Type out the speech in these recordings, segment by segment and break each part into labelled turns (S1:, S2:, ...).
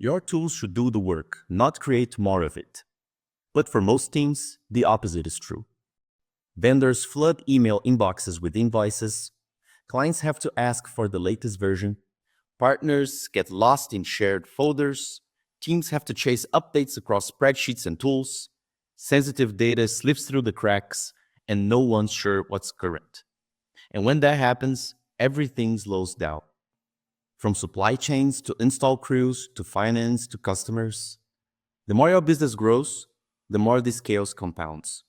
S1: Your tools should do the work, not create more of it. But for most teams, the opposite is true. Vendors flood email inboxes with invoices. Clients have to ask for the latest version. Partners get lost in shared folders. Teams have to chase updates across spreadsheets and tools. Sensitive data slips through the cracks, and no one's sure what's current. And when that happens, everything slows down. From supply chains to install crews to finance to customers. The more your business grows, the more this chaos compounds.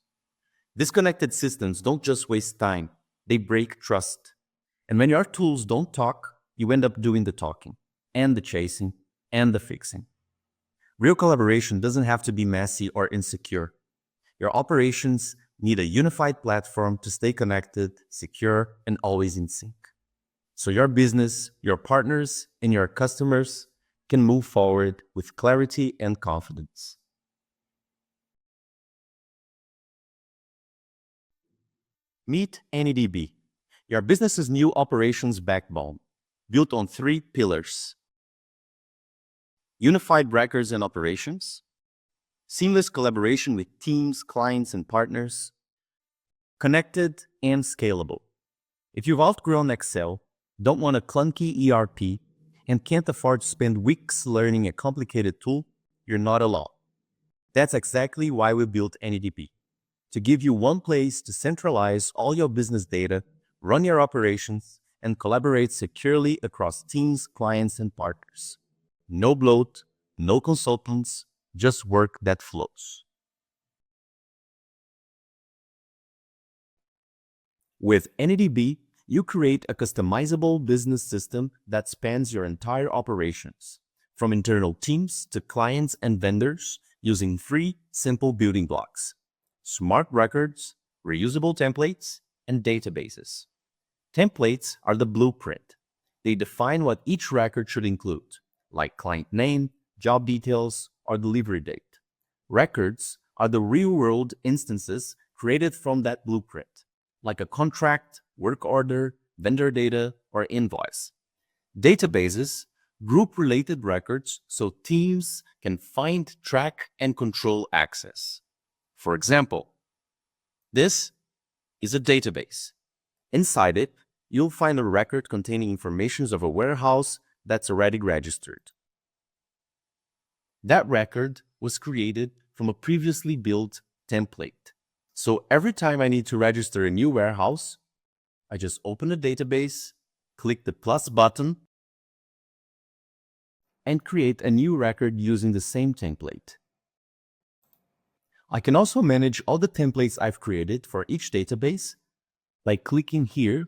S1: Disconnected systems don't just waste time, they break trust. And when your tools don't talk, you end up doing the talking, and the chasing, and the fixing. Real collaboration doesn't have to be messy or insecure. Your operations need a unified platform to stay connected, secure, and always in sync. So your business, your partners, and your customers can move forward with clarity and confidence. Meet AnyDB, your business's new operations backbone, built on 3 pillars: unified records and operations, seamless collaboration with teams, clients, and partners, connected and scalable. If you've outgrown Excel, don't want a clunky ERP, and can't afford to spend weeks learning a complicated tool, you're not alone. That's exactly why we built AnyDB. To give you one place to centralize all your business data, run your operations, and collaborate securely across teams, clients, and partners. No bloat, no consultants, just work that flows. With AnyDB, you create a customizable business system that spans your entire operations, from internal teams to clients and vendors, using 3 simple building blocks: smart records, reusable templates, and databases. Templates are the blueprint. They define what each record should include, like client name, job details, or delivery date. Records are the real-world instances created from that blueprint, like a contract, work order, vendor data, or invoice. Databases group related records so teams can find, track, and control access. For example, this is a database. Inside it, you'll find a record containing information of a warehouse that's already registered. That record was created from a previously built template. So every time I need to register a new warehouse, I just open the database, click the plus button, and create a new record using the same template. I can also manage all the templates I've created for each database by clicking here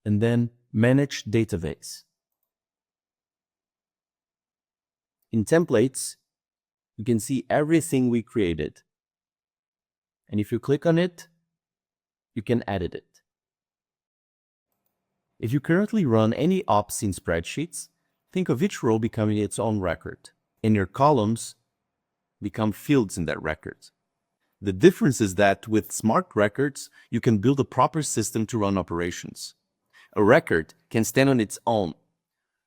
S1: and then Manage Database. In Templates, you can see everything we created. And if you click on it, you can edit it. If you currently run any ops in spreadsheets, think of each row becoming its own record, and your columns become fields in that record. The difference is that with smart records, you can build a proper system to run operations. A record can stand on its own,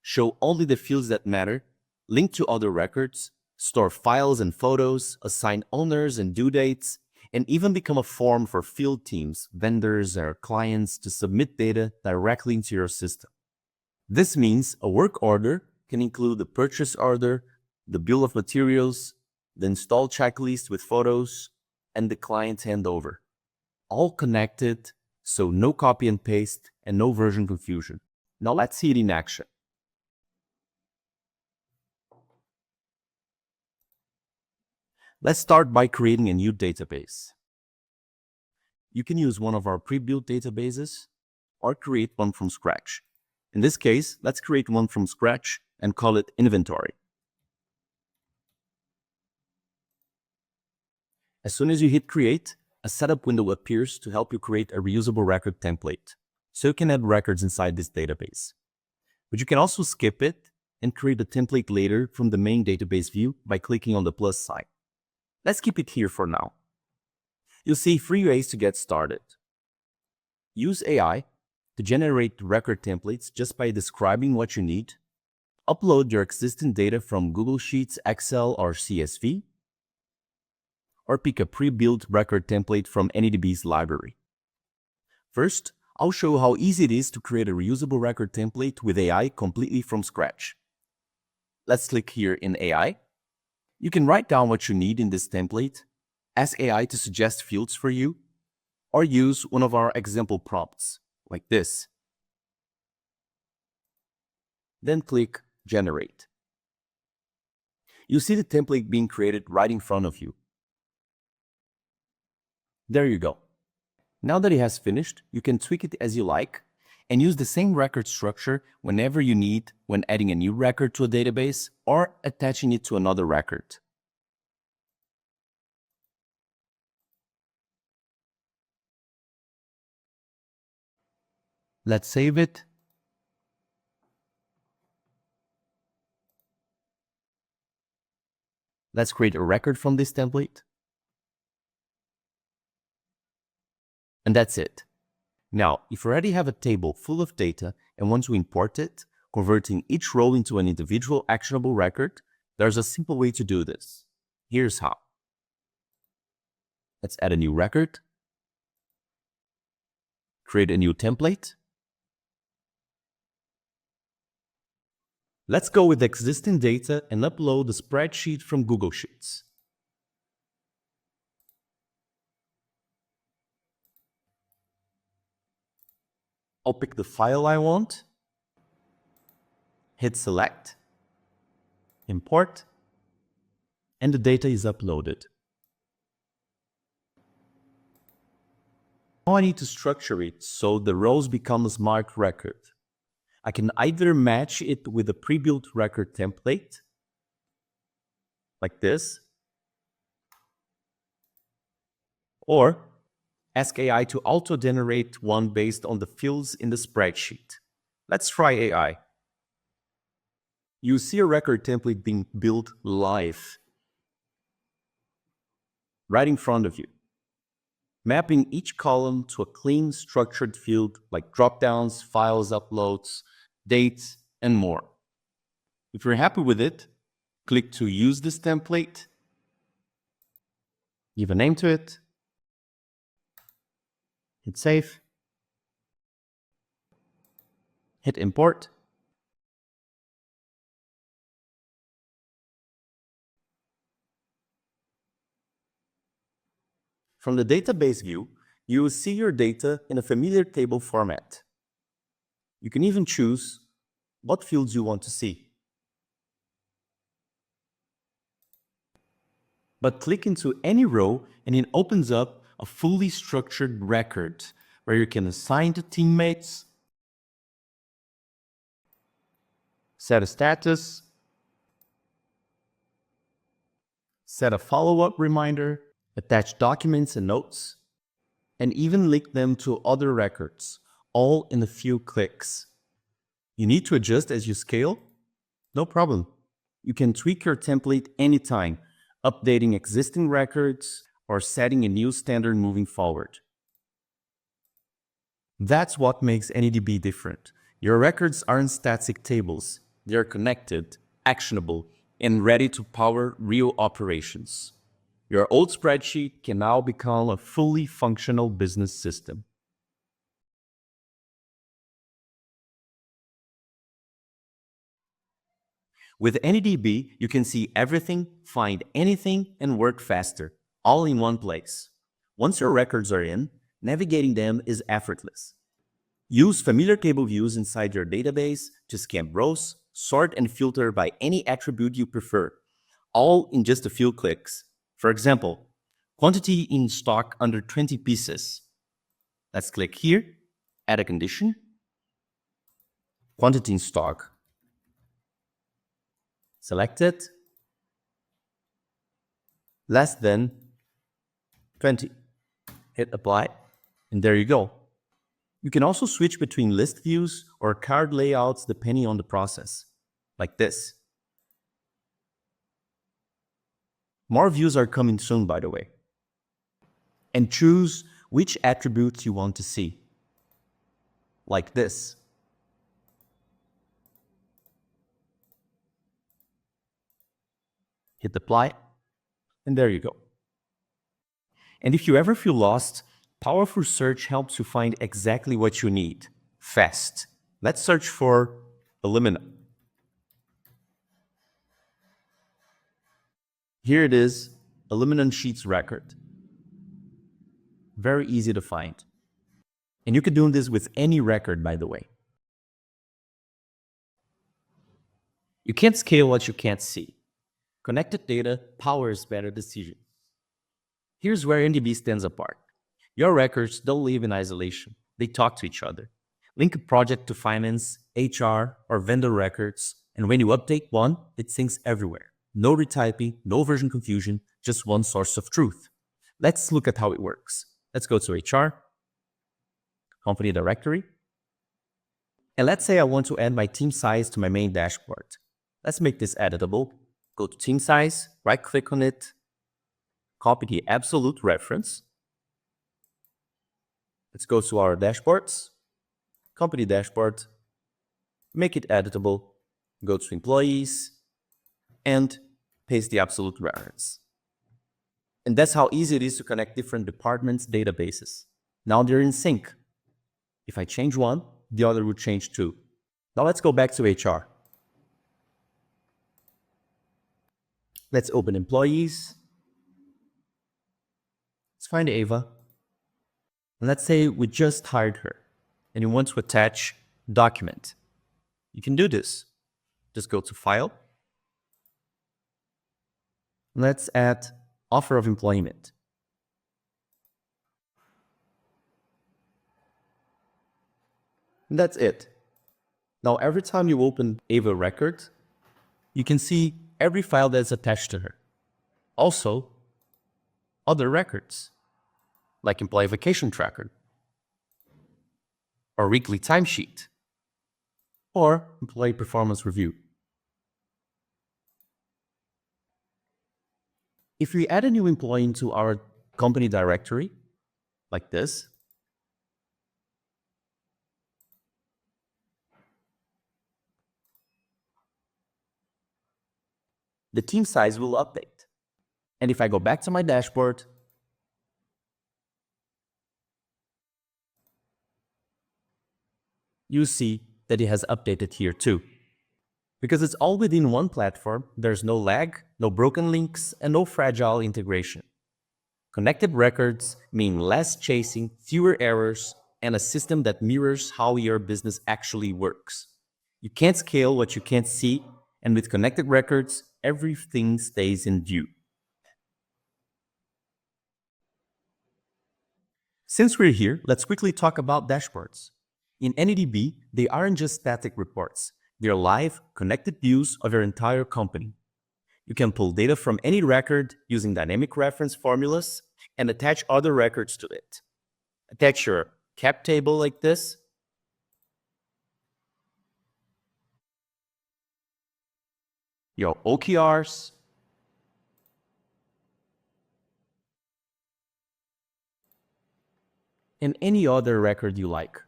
S1: show only the fields that matter, link to other records, store files and photos, assign owners and due dates, and even become a form for field teams, vendors, or clients to submit data directly into your system. This means a work order can include the purchase order, the bill of materials, the install checklist with photos, and the client handover. All connected, so no copy and paste and no version confusion. Now let's see it in action. Let's start by creating a new database. You can use one of our pre-built databases or create one from scratch. In this case, let's create one from scratch and call it Inventory. As soon as you hit Create, a setup window appears to help you create a reusable record template, so you can add records inside this database. But you can also skip it and create a template later from the main database view by clicking on the plus sign. Let's keep it here for now. You'll see 3 ways to get started. Use AI to generate record templates just by describing what you need, Upload your existing data from Google Sheets, Excel, or CSV, or pick a pre-built record template from AnyDB's library. First, I'll show how easy it is to create a reusable record template with AI completely from scratch. Let's click here in AI. You can write down what you need in this template, ask AI to suggest fields for you, or use one of our example prompts, like this. Then click Generate. You see the template being created right in front of you. There you go. Now that it has finished, you can tweak it as you like and use the same record structure whenever you need when adding a new record to a database or attaching it to another record. Let's save it. Let's create a record from this template. And that's it. Now, if you already have a table full of data and want to import it, converting each row into an individual actionable record, there's a simple way to do this. Here's how. Let's add a new record, create a new template. Let's go with existing data and upload the spreadsheet from Google Sheets. I'll pick the file I want, hit select, import, and the data is uploaded. Now I need to structure it so the rows become a smart record. I can either match it with a pre-built record template, like this, or ask AI to auto-generate one based on the fields in the spreadsheet. Let's try AI. You see a record template being built live, right in front of you, mapping each column to a clean, structured field like dropdowns, files uploads, dates, and more. If you're happy with it, click to use this template, give a name to it, hit save, hit import. From the database view, you will see your data in a familiar table format. You can even choose what fields you want to see. But click into any row and it opens up a fully structured record where you can assign the teammates, set a status, set a follow-up reminder, attach documents and notes, and even link them to other records, all in a few clicks. You need to adjust as you scale? No problem. You can tweak your template anytime, updating existing records or setting a new standard moving forward. That's what makes AnyDB different. Your records aren't static tables. They're connected, actionable, and ready to power real operations. Your old spreadsheet can now become a fully functional business system. With AnyDB, you can see everything, find anything, and work faster, all in one place. Once your records are in, navigating them is effortless. Use familiar table views inside your database to scan rows, sort and filter by any attribute you prefer, all in just a few clicks. For example, quantity in stock under 20 pieces. Let's click here, add a condition. Quantity in stock. Select it. Less than 20. Hit apply, and there you go. You can also switch between list views or card layouts depending on the process, like this. More views are coming soon, by the way. And choose which attributes you want to see, like this. hit apply, and there you go. And if you ever feel lost, powerful search helps you find exactly what you need, fast. Let's search for alumina. Here it is, aluminum sheets record. Very easy to find. And you can do this with any record, by the way. You can't scale what you can't see. Connected data powers better decisions. Here's where AnyDB stands apart. Your records don't live in isolation. They talk to each other. Link a project to finance, HR, or vendor records, and when you update one, it syncs everywhere. No retyping, no version confusion, just one source of truth. Let's look at how it works. Let's go to HR, company directory, and let's say I want to add my team size to my main dashboard. Let's make this editable. Go to team size, right-click on it, copy the absolute reference. Let's go to our dashboards, company dashboard, make it editable, go to employees, and paste the absolute reference. And that's how easy it is to connect different departments' databases. Now they're in sync. If I change one, the other will change too. Now let's go back to HR. Let's open employees. Let's find Ava. And let's say we just hired her and you want to attach document. You can do this. Just go to File. Let's add offer of employment. And that's it. Now every time you open Ava record, you can see every file that's attached to her. Also, other records, like employee vacation tracker, or weekly timesheet, or employee performance review. If we add a new employee into our company directory, like this, the team size will update. And if I go back to my dashboard, you see that it has updated here too. Because it's all within one platform, there's no lag, no broken links, and no fragile integration. Connected records mean less chasing, fewer errors, and a system that mirrors how your business actually works. You can't scale what you can't see, and with connected records, everything stays in view. Since we're here, let's quickly talk about dashboards. In AnyDB, they aren't just static reports. They're live, connected views of your entire company. You can pull data from any record using dynamic reference formulas and attach other records to it. Attach your cap table like this, your OKRs, and any other record you like.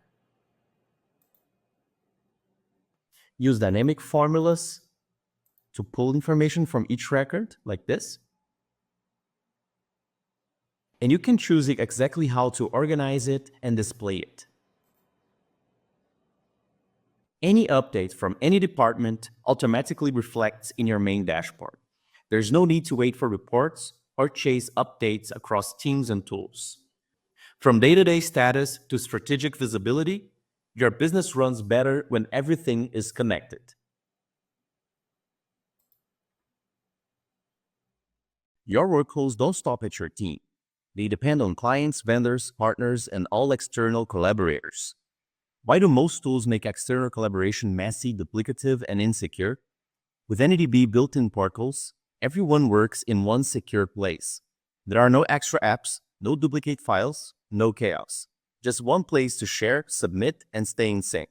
S1: Use dynamic formulas to pull information from each record, like this. And you can choose exactly how to organize it and display it. Any update from any department automatically reflects in your main dashboard. There's no need to wait for reports or chase updates across teams and tools. From day-to-day status to strategic visibility, your business runs better when everything is connected. Your workflows don't stop at your team. They depend on clients, vendors, partners, and all external collaborators. Why do most tools make external collaboration messy, duplicative, and insecure? With AnyDB built-in portals, everyone works in one secure place. There are no extra apps, no duplicate files, no chaos. Just one place to share, submit, and stay in sync.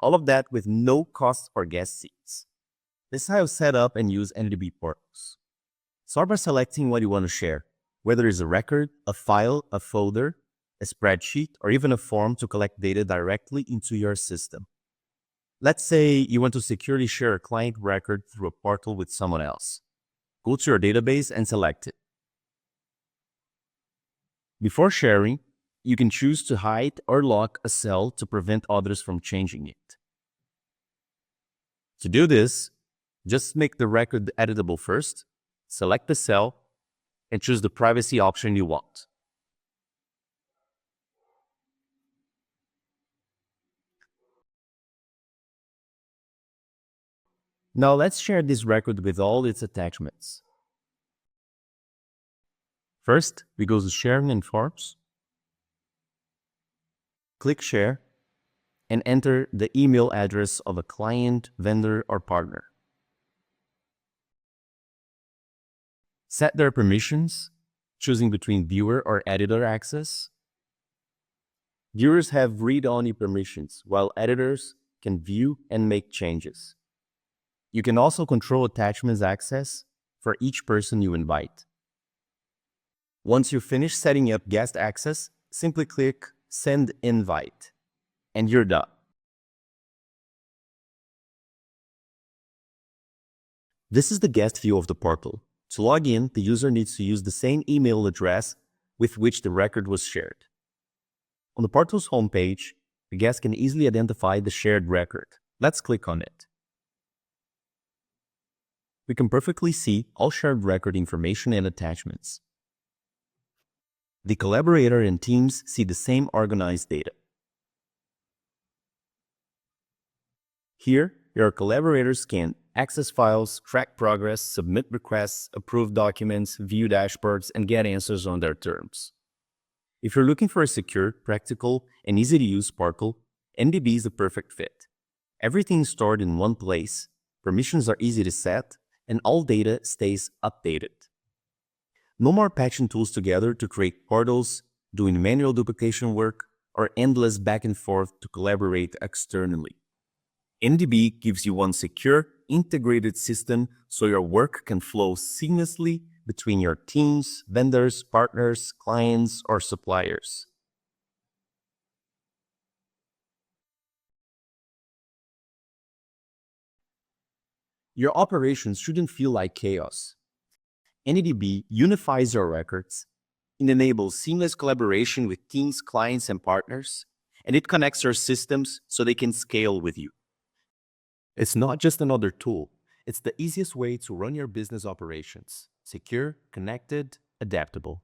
S1: All of that with no cost or guest seats. This is how you set up and use AnyDB portals. Start by selecting what you want to share, whether it's a record, a file, a folder, a spreadsheet, or even a form to collect data directly into your system. Let's say you want to securely share a client record through a portal with someone else. Go to your database and select it. Before sharing, you can choose to hide or lock a cell to prevent others from changing it. To do this, just make the record editable first, select the cell, and choose the privacy option you want. Now let's share this record with all its attachments. First, we go to Sharing and Forms, click Share, and enter the email address of a client, vendor, or partner. Set their permissions, choosing between viewer or editor access. Viewers have read-only permissions, while editors can view and make changes. You can also control attachments access for each person you invite. Once you finish setting up guest access, simply click Send Invite, and you're done. This is the guest view of the portal. To log in, the user needs to use the same email address with which the record was shared. On the portal's homepage, the guest can easily identify the shared record. Let's click on it. We can perfectly see all shared record information and attachments. The collaborator and teams see the same organized data. Here, your collaborators can access files, track progress, submit requests, approve documents, view dashboards, and get answers on their terms. If you're looking for a secure, practical, and easy-to-use portal, AnyDB is the perfect fit. Everything is stored in one place, permissions are easy to set, and all data stays updated. No more patching tools together to create portals, doing manual duplication work, or endless back and forth to collaborate externally. AnyDB gives you one secure, integrated system so your work can flow seamlessly between your teams, vendors, partners, clients, or suppliers. Your operations shouldn't feel like chaos. AnyDB unifies your records, it enables seamless collaboration with teams, clients, and partners, and it connects your systems so they can scale with you. It's not just another tool, it's the easiest way to run your business operations. Secure, connected, adaptable.